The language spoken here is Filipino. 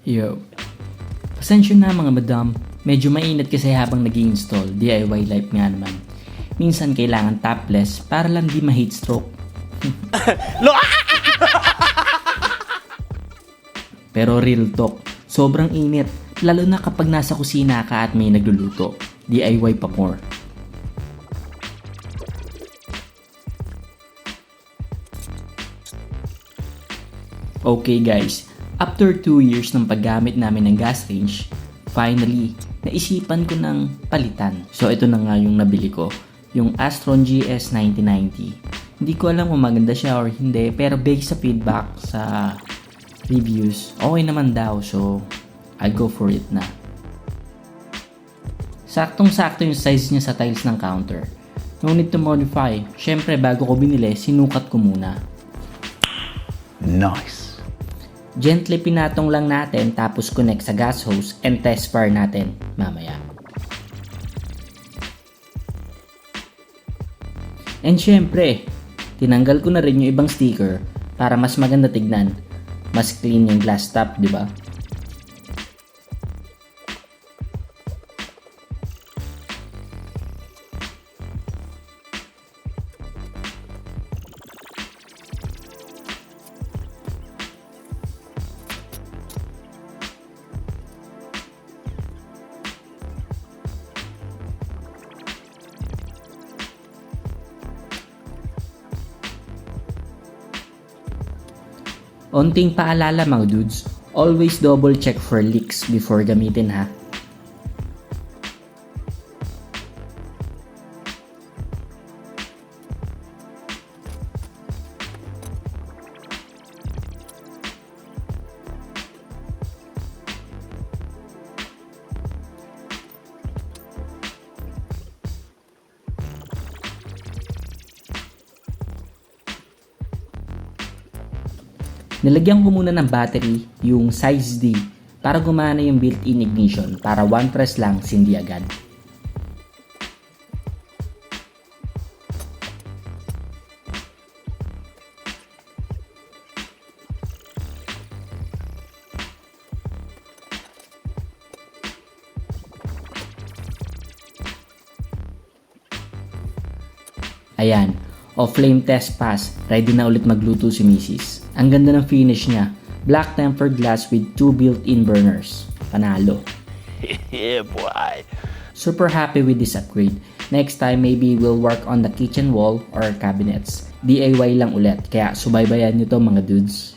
Yo. Pasensya na mga madam, medyo mainit kasi habang nag-i-install, DIY life nga naman. Minsan kailangan topless para lang di ma-heat stroke. Pero real talk, sobrang init, lalo na kapag nasa kusina ka at may nagluluto. DIY pa more. Okay guys, after 2 years ng paggamit namin ng gas range, finally, naisipan ko ng palitan. So ito na nga yung nabili ko, yung Astron GS 9090. Hindi ko alam kung maganda siya or hindi, pero based sa feedback sa reviews, okay naman daw. So, I'll go for it na. Saktong-sakto yung size niya sa tiles ng counter. No need to modify. Syempre, bago ko binili, sinukat ko muna. Nice. Gently pinatong lang natin tapos connect sa gas hose and test fire natin mamaya. And syempre, tinanggal ko na rin yung ibang sticker para mas maganda tignan. Mas clean yung glass top, di ba? Onting paalala mga dudes, always double check for leaks before gamitin ha. Nilagyan ko muna ng battery, yung size D, para gumana yung built-in ignition para one press lang sindi agad. Ayan, off-flame test pass, ready na ulit magluto si Mrs. Ang ganda ng finish niya, black tempered glass with 2 built-in burners. Panalo. Yeah, boy. Super happy with this upgrade. Next time maybe we'll work on the kitchen wall or cabinets. DIY lang ulit, kaya subaybayan nyo to mga dudes.